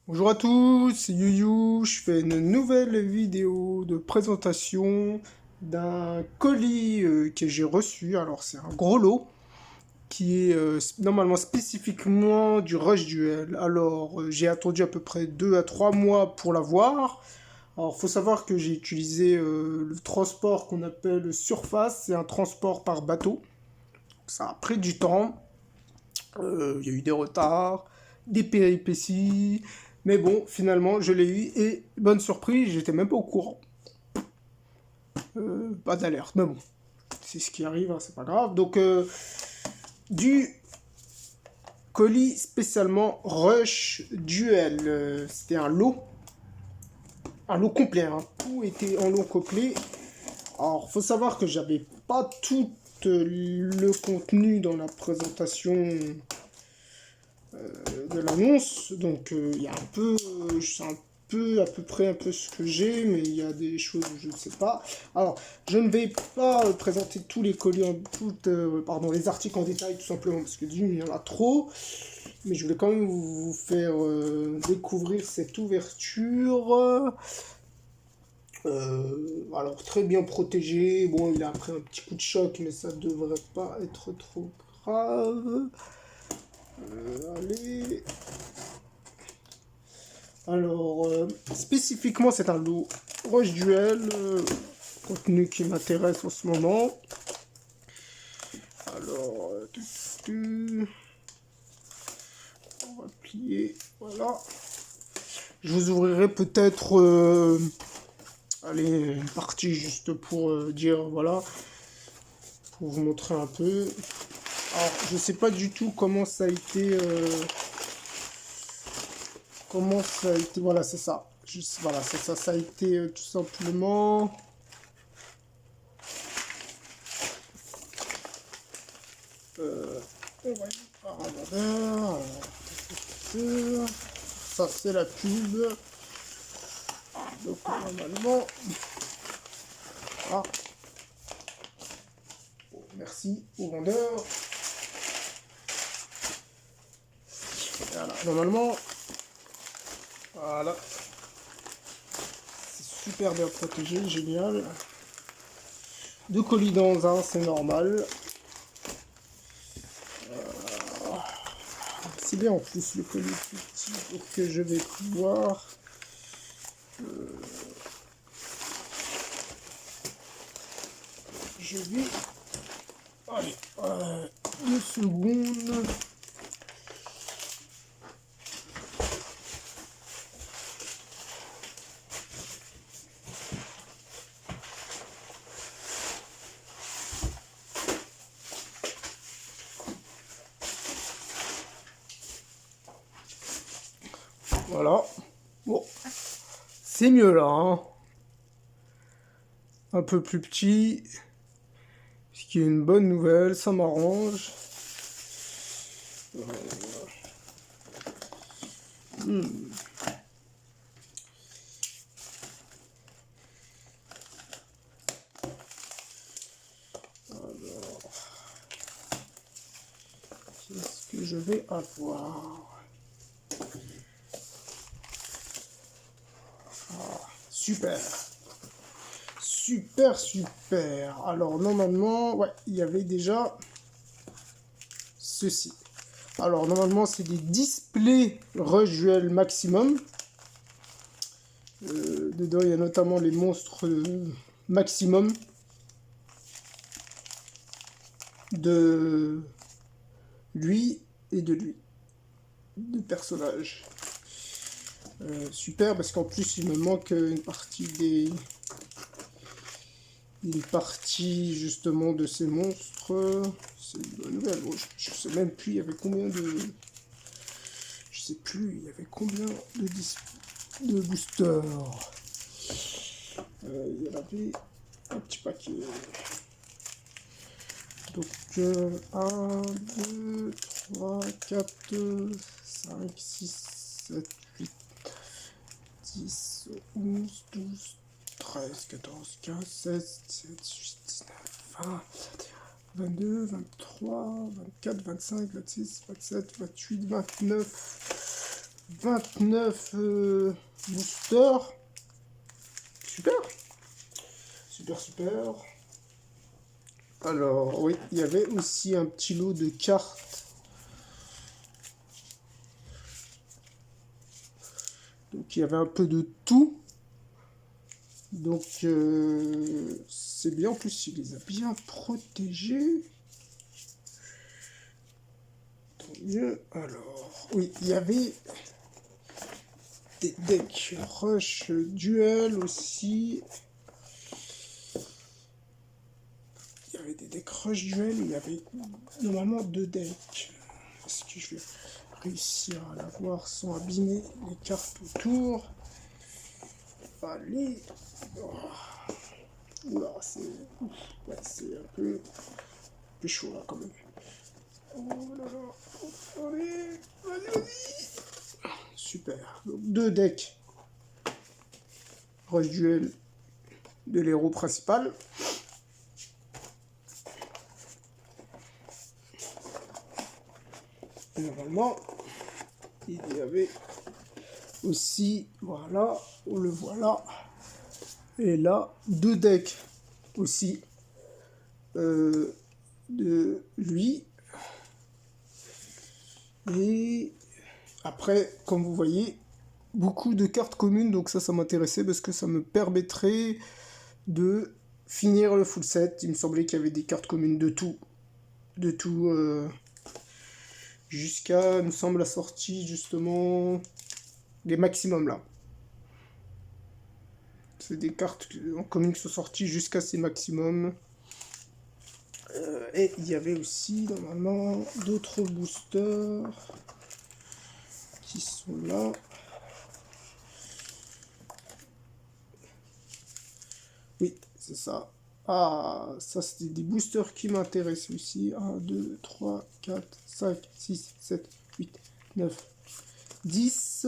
Bonjour à tous, c'est Yuyu, je fais une nouvelle vidéo de présentation d'un colis que j'ai reçu. Alors c'est un gros lot qui est normalement spécifiquement du Rush Duel. Alors j'ai attendu à peu près 2 à 3 mois pour l'avoir. Alors faut savoir que j'ai utilisé le transport qu'on appelle surface, c'est un transport par bateau. Ça a pris du temps. Il y a eu des retards, des péripéties, mais bon, finalement, je l'ai eu et bonne surprise, j'étais même pas au courant. Pas d'alerte, mais bon, c'est ce qui arrive, hein, c'est pas grave. Donc, du colis spécialement Rush Duel, c'était un lot complet, hein. Tout était en lot complet. Alors, faut savoir que j'avais pas tout le contenu dans la présentation de l'annonce. Donc il y a un peu, c'est un peu à peu près un peu ce que j'ai, mais il y a des choses où je ne sais pas. Alors, je ne vais pas présenter tous les colis en pardon, les articles en détail tout simplement parce que il y en a trop. Mais je voulais quand même vous faire découvrir cette ouverture. Alors très bien protégé. Bon, il a pris un petit coup de choc, mais ça devrait pas être trop grave. Allez. Alors, spécifiquement, c'est un lot Rush Duel, contenu qui m'intéresse en ce moment. Alors, on va plier, voilà. Je vous ouvrirai peut-être, allez, une partie juste pour dire, voilà, pour vous montrer un peu. Alors, je sais pas du tout comment ça a été, voilà, c'est ça. Juste, voilà, c'est ça, ça a été tout simplement. On va y voir. Ça c'est la pub. Donc normalement. Ah. Bon, merci au vendeur. Voilà, normalement. Voilà. C'est super bien protégé, génial. Deux colis dans un, c'est normal. C'est bien en plus le colis plus petit pour que je vais pouvoir. Je vais. Allez, 2 secondes. Voilà. Bon, c'est mieux là, hein. Un peu plus petit. Ce qui est une bonne nouvelle, ça m'arrange. Qu'est-ce que je vais avoir? Super. Super, super. Alors, normalement, ouais, il y avait déjà ceci. Alors, normalement, c'est des displays Rush Duel Maximum. Dedans, il y a notamment les monstres Maximum de lui et de lui. Deux personnages. Super, parce qu'en plus, il me manque une partie des... Une partie, justement, de ces monstres. C'est une bonne nouvelle. Bon, je sais même plus, il y avait combien de... Je sais plus, il y avait combien de boosters. Il y en avait un petit paquet. Donc, 1, 2, 3, 4, 5, 6, 7, 8, 10, 11, 12, 13, 14, 15, 16, 17, 18, 19, 20, 22, 23, 24, 25, 26, 27, 28, 29, 29 boosters. Super. Super, super. Alors, oui, il y avait aussi un petit lot de cartes. Donc, il y avait un peu de tout. Donc, c'est bien. En plus, il les a bien protégés. Tant mieux. Alors, oui, il y avait des decks Rush Duel aussi. Il y avait des decks Rush Duel. Il y avait normalement 2 decks. Est-ce que je vais réussir à l'avoir sans abîmer les cartes autour? Allez. Oh. Oula, c'est ouais, un peu chaud là quand même. Oh là là. Allez, vas-y. Super. Donc 2 decks Rush Duel de l'héros principal. Et normalement, il y avait aussi, voilà, on le voilà. Et là, 2 decks aussi de lui. Et après, comme vous voyez, beaucoup de cartes communes, donc ça m'intéressait parce que ça me permettrait de finir le full set. Il me semblait qu'il y avait des cartes communes de tout, jusqu'à, il me semble, la sortie justement des maximums là. C'est des cartes en commune qui sont sorties jusqu'à ces maximums. Et il y avait aussi normalement d'autres boosters qui sont là. Oui, c'est ça. Ah, ça c'était des boosters qui m'intéressent aussi. 1, 2, 3, 4, 5, 6, 7, 8, 9, 10.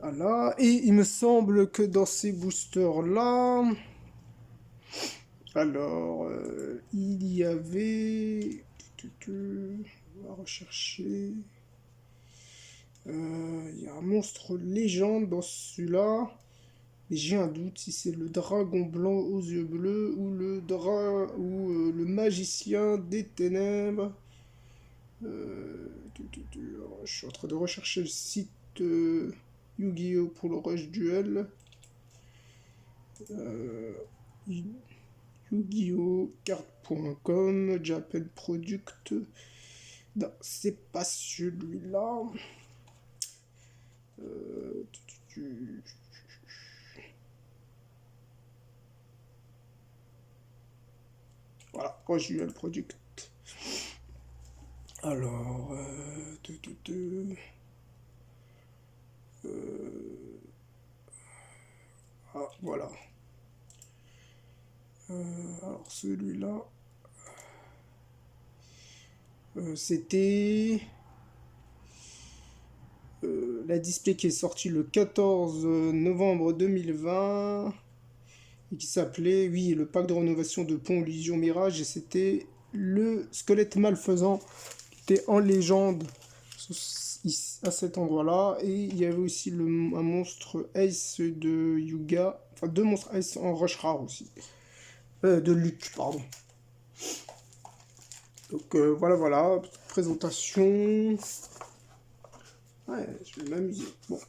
Voilà. Et il me semble que dans ces boosters-là, alors, il y avait... On va rechercher... il y a un monstre légende dans celui-là. Mais j'ai un doute si c'est le dragon blanc aux yeux bleus ou le magicien des ténèbres. Je suis en train de rechercher le site Yu-Gi-Oh pour le Rush Duel. Yu-Gi-Oh card.com, Japan Product. Non, c'est pas celui-là. Voilà, Rush Duel Product. Alors, ah, voilà. Alors, celui-là, c'était la display qui est sortie le 14 novembre 2020 et qui s'appelait, oui, le pack de rénovation de Pont Illusion Mirage, et c'était le squelette malfaisant qui était en légende à cet endroit-là. Et il y avait aussi un monstre Ace de Yuga, enfin 2 monstres Ace en rush rare aussi. De Luke, pardon. Donc voilà, petite présentation. Ouais, je vais m'amuser. Bon.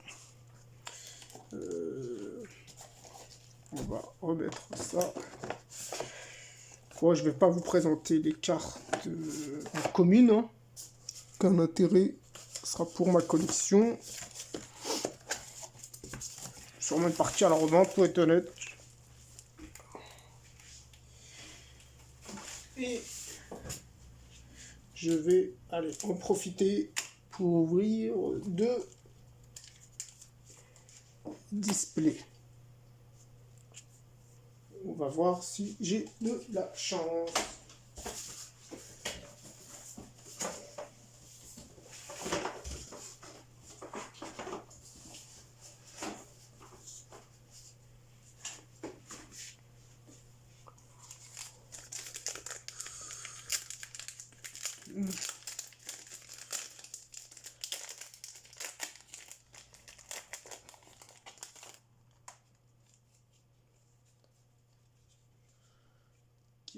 On va remettre ça. Bon, je vais pas vous présenter les cartes en commune. Hein. Qu'un intérêt sera pour ma collection. Sûrement une partie à la revente, pour être honnête. Et je vais aller en profiter pour ouvrir 2 displays. On va voir si j'ai de la chance.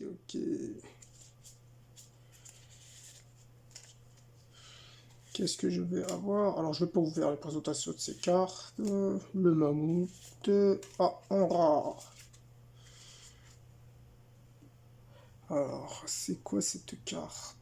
ok. Qu'est-ce que je vais avoir? Alors, je vais pas vous faire la présentation de ces cartes. Le mammouth. Ah, en rare. Alors, c'est quoi cette carte?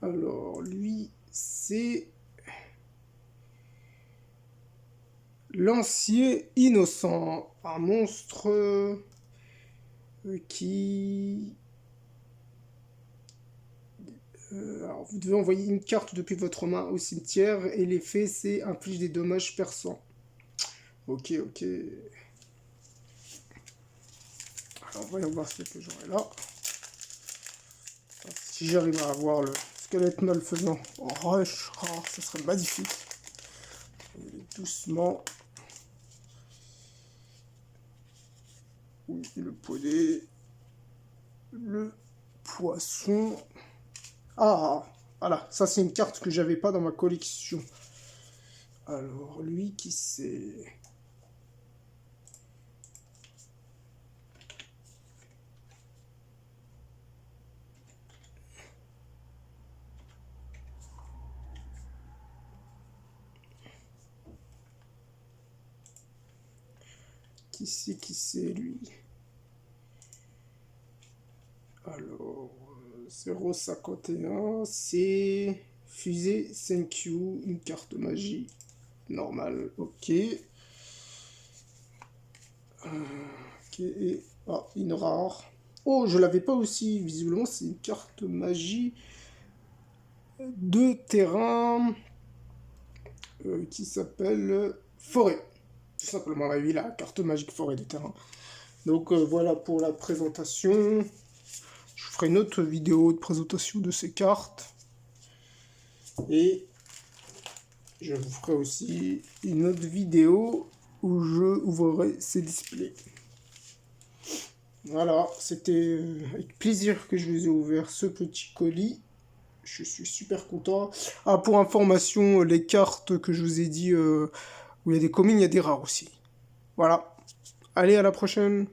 Alors, lui, c'est Lancier Innocent. Un monstre qui... alors, vous devez envoyer une carte depuis votre main au cimetière et l'effet, c'est inflige des dommages perçants. Ok, ok. Alors, voyons voir ce que j'aurai là. Si j'arrive à avoir le squelette malfaisant en rush rare, ça serait magnifique. Doucement. Oui, le poney. Le poisson. Ah, voilà, ça c'est une carte que j'avais pas dans ma collection. Alors, lui, qui c'est? Qui c'est, lui? Alors, 0,51, c'est Fusée Thank You, une carte magie normale, ok. Ok, et ah, une rare. Oh, je l'avais pas aussi, visiblement, c'est une carte magie de terrain qui s'appelle Forêt. Tout simplement, oui, la carte magique Forêt de terrain. Donc voilà pour la présentation. Je ferai une autre vidéo de présentation de ces cartes. Et je vous ferai aussi une autre vidéo où je ouvrirai ces displays. Voilà, c'était avec plaisir que je vous ai ouvert ce petit colis. Je suis super content. Ah, pour information, les cartes que je vous ai dit, où il y a des communes, il y a des rares aussi. Voilà. Allez, à la prochaine.